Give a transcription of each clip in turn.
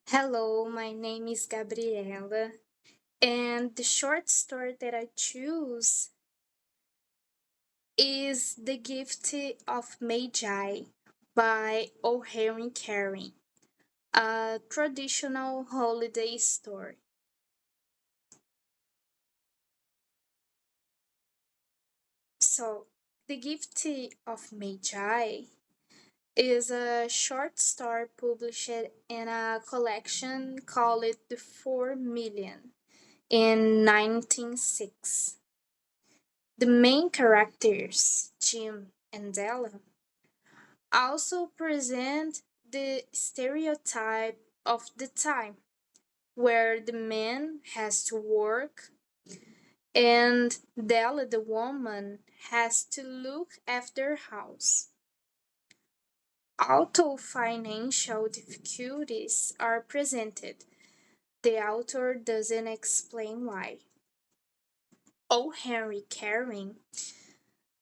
Hello, my name is Gabriela, and the short story that I choose is The Gift of Magi by O'Hare Carey, a traditional holiday story. So, The Gift of Magi is a short story published in a collection called The 4 Million in 1906. The main characters, Jim and Della, also present the stereotype of the time where the man has to work and Della, the woman, has to look after house. Although financial difficulties are presented, the author doesn't explain why. O. Henry Caring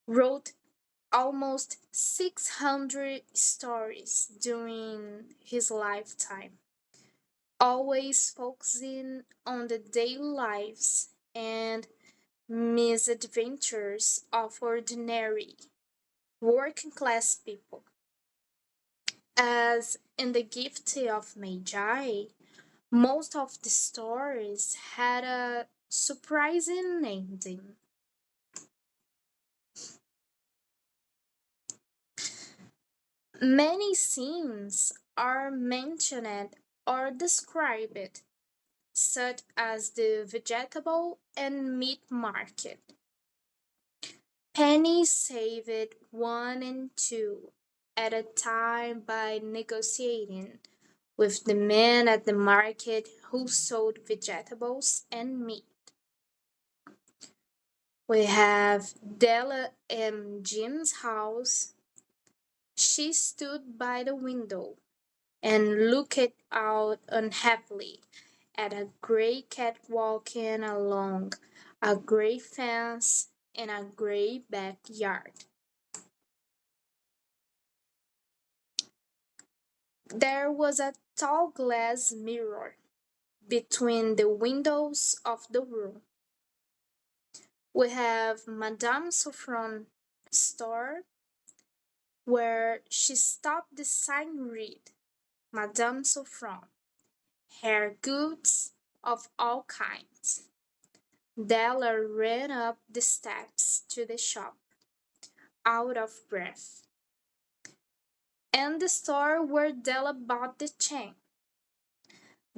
wrote almost 600 stories during his lifetime, always focusing on the daily lives and misadventures of ordinary working class people. As in The Gift of Magi, most of the stories had a surprising ending. Many scenes are mentioned or described, such as the vegetable and meat market. Penny saved one and two at a time by negotiating with the men at the market who sold vegetables and meat. We have Della and Jim's house. She stood by the window and looked out unhappily at a gray cat walking along a gray fence in a gray backyard. There was a tall glass mirror between the windows of the room. We have Madame Saffron's store, where she stopped the sign read Madame Saffron, hair goods of all kinds. Della ran up the steps to the shop, out of breath. And the store where Della bought the chain.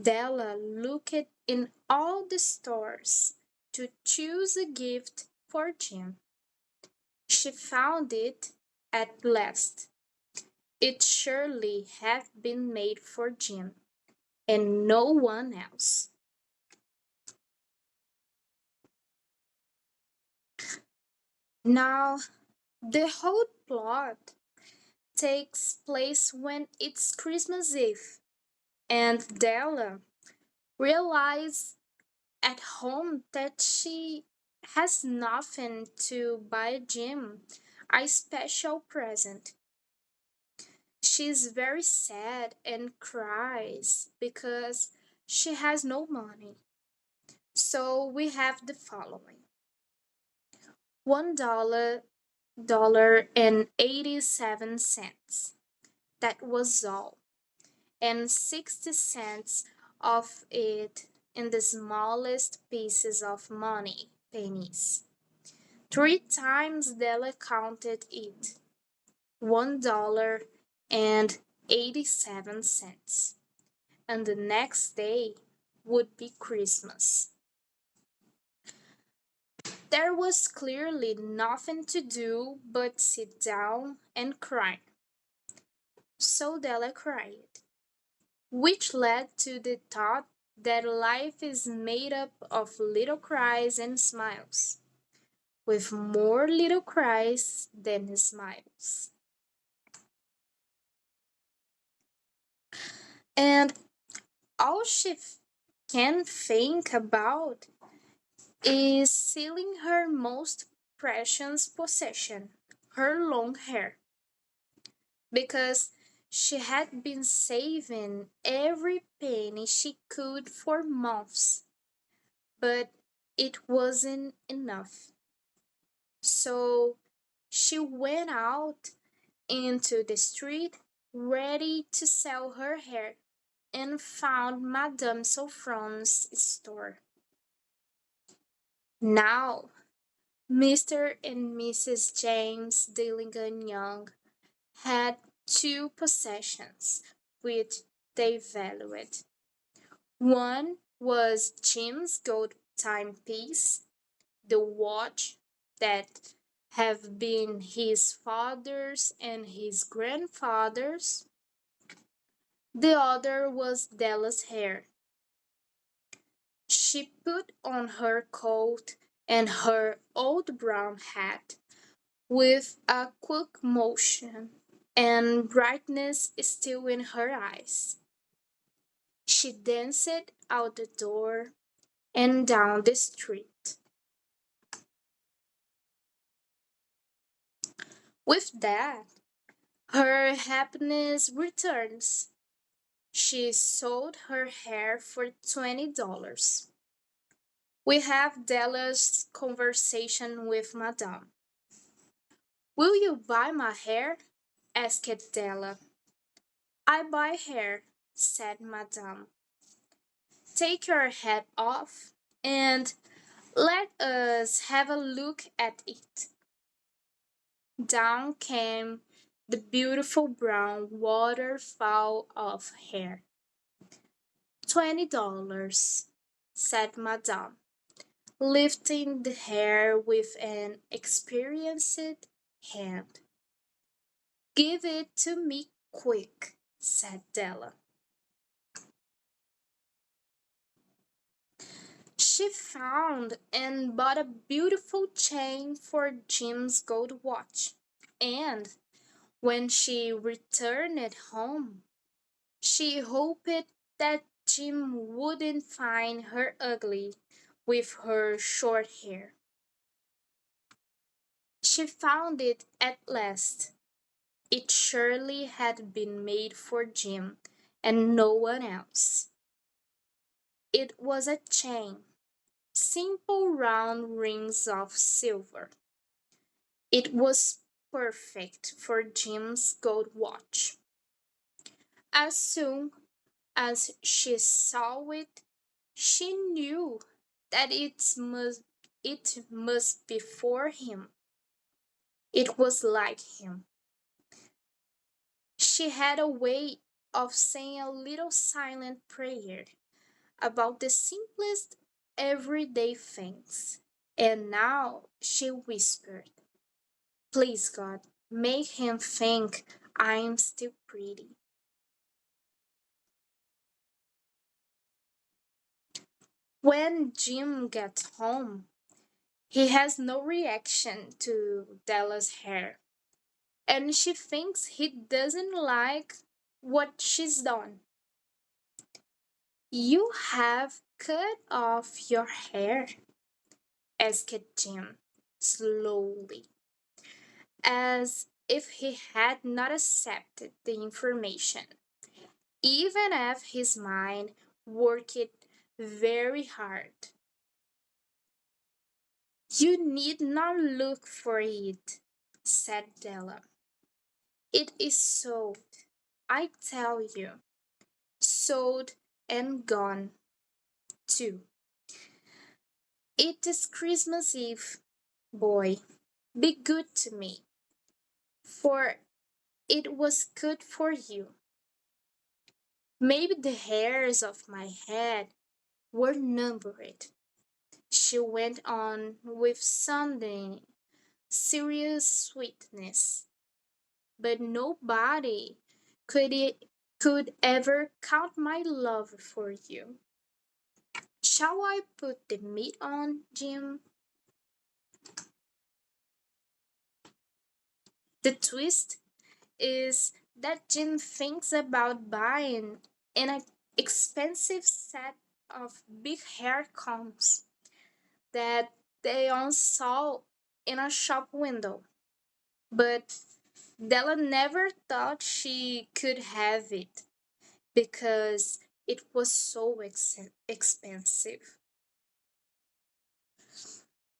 Della looked in all the stores to choose a gift for Jim. She found it at last. It surely had been made for Jim, and no one else. Now, the whole plot takes place when it's Christmas Eve, and Della realizes at home that she has nothing to buy Jim a special present. She's very sad and cries because she has no money. So we have the following: $1.87. That was all, and 60 cents of it in the smallest pieces of money, pennies. Three times Della counted it. $1.87. And the next day would be Christmas. There was clearly nothing to do but sit down and cry. So Della cried, which led to the thought that life is made up of little cries and smiles, with more little cries than smiles. And all can think about is selling her most precious possession, her long hair, because She had been saving every penny she could for months, but it wasn't enough. So she went out into the street ready to sell her hair and found Madame Sofron's store. Now, Mr. and Mrs. James Dillingham Young had two possessions which they valued. One was Jim's gold timepiece, the watch that have been his father's and his grandfather's. The other was Della's hair. She put on her coat and her old brown hat with a quick motion and brightness still in her eyes. She danced out the door and down the street. With that, her happiness returns. She sold her hair for $20. We have Della's conversation with Madame. Will you buy my hair? Asked Della. I buy hair, said Madame. Take your hat off and let us have a look at it. Down came the beautiful brown waterfall of hair. $20, said Madame, lifting the hair with an experienced hand. Give it to me quick, said Della. She found and bought a beautiful chain for Jim's gold watch, and when she returned home, she hoped that Jim wouldn't find her ugly with her short hair. She found it at last. It surely had been made for Jim and no one else. It was a chain, simple round rings of silver. It was perfect for Jim's gold watch. As soon as she saw it, she knew that it must be for him. It was like him. She had a way of saying a little silent prayer about the simplest everyday things. And now she whispered, please, God, make him think I'm still pretty. When Jim gets home, he has no reaction to Della's hair, and she thinks he doesn't like what she's done. You have cut off your hair? Asked Jim, slowly, as if he had not accepted the information, even if his mind worked very hard. You need not look for it, said Della. It is sold, I tell you. Sold and gone, too. It is Christmas Eve, boy. Be good to me, for it was good for you. Maybe the hairs of my head were numbered. She went on with something serious sweetness. But nobody could ever count my love for you. Shall I put the meat on, Jim? The twist is that Jim thinks about buying an expensive set of big hair combs that they once saw in a shop window. But Della never thought she could have it because it was so expensive.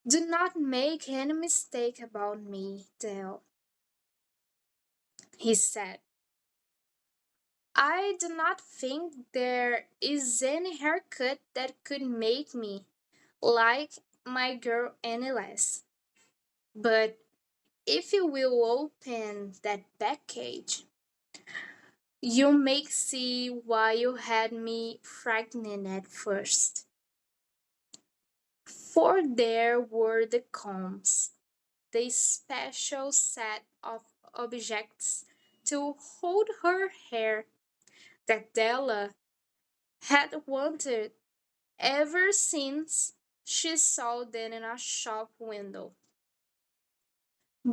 Do not make any mistake about me, Dell, he said. I do not think there is any haircut that could make me like my girl any less. But if you will open that package, you may see why you had me frightened at first. For there were the combs, the special set of objects to hold her hair that Della had wanted ever since she saw them in a shop window.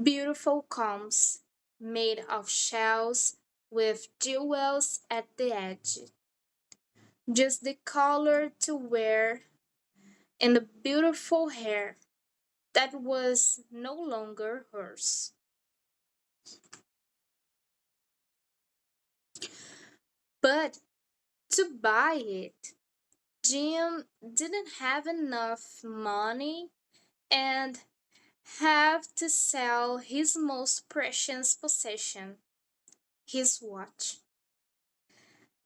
Beautiful combs made of shells with jewels at the edge, just the color to wear, and the beautiful hair that was no longer hers. But to buy it, Jim didn't have enough money and have to sell his most precious possession, his watch.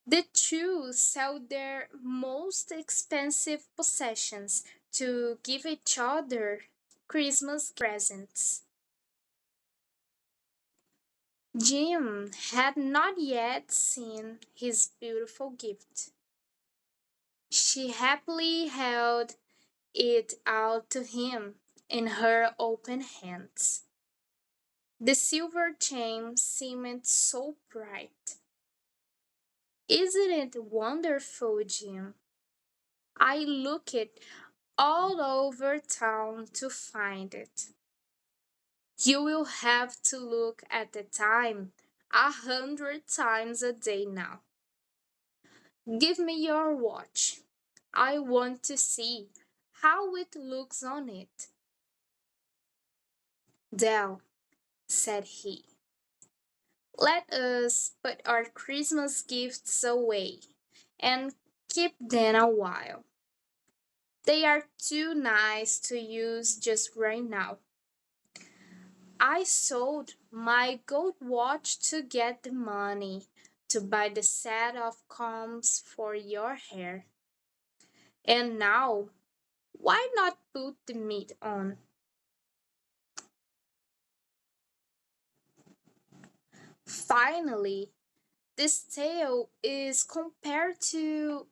The two sell their most expensive possessions to give each other Christmas presents. Jim had not yet seen his beautiful gift. She happily held it out to him in her open hands. The silver chain seemed so bright. Isn't it wonderful, Jim? I looked all over town to find it. You will have to look at the time 100 times a day now. Give me your watch. I want to see how it looks on it. Dell, said he, let us put our Christmas gifts away and keep them a while. They are too nice to use just right now. I sold my gold watch to get the money to buy the set of combs for your hair. And now, why not put the meat on? Finally, this tale is compared to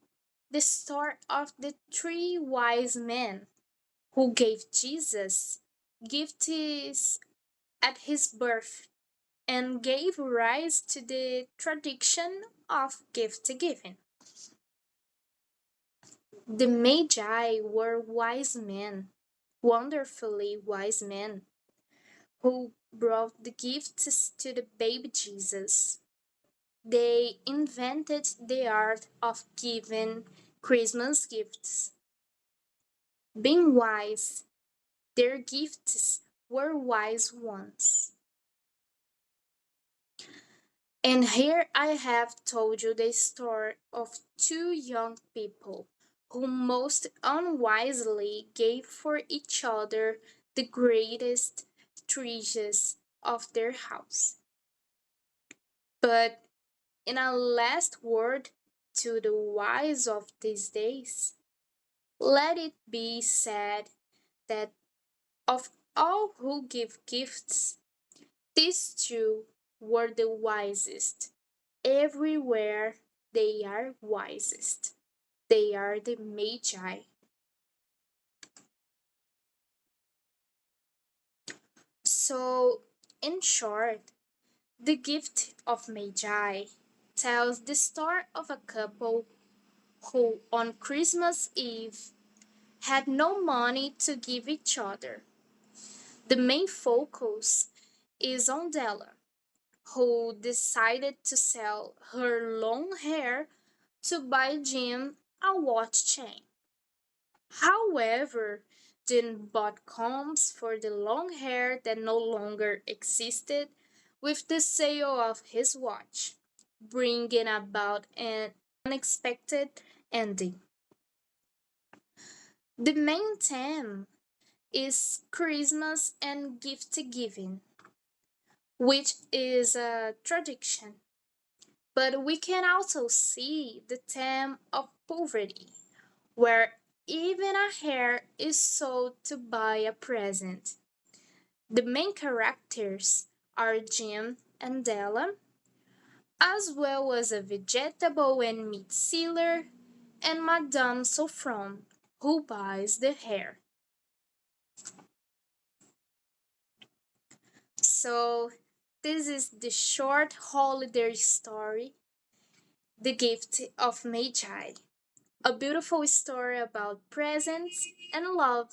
the story of the three wise men who gave Jesus gifts at his birth and gave rise to the tradition of gift giving. The Magi were wise men, wonderfully wise men, who brought the gifts to the baby Jesus. They invented the art of giving Christmas gifts. Being wise, their gifts were wise ones. And here I have told you the story of two young people who most unwisely gave for each other the greatest treasures of their house. But in a last word to the wise of these days, let it be said that of all who give gifts, these two were the wisest. Everywhere they are wisest. They are the Magi. So, in short, the gift of Magi tells the story of a couple who, on Christmas Eve, had no money to give each other. The main focus is on Della, who decided to sell her long hair to buy Jim a watch chain. However, Jim bought combs for the long hair that no longer existed with the sale of his watch, bringing about an unexpected ending. The main theme is Christmas and gift giving, which is a tradition. But we can also see the theme of poverty, where even a hair is sold to buy a present. The main characters are Jim and Della, as well as a vegetable and meat seller and Madame Sofron, who buys the hair. So, this is the short holiday story, The Gift of Magi, a beautiful story about presents and love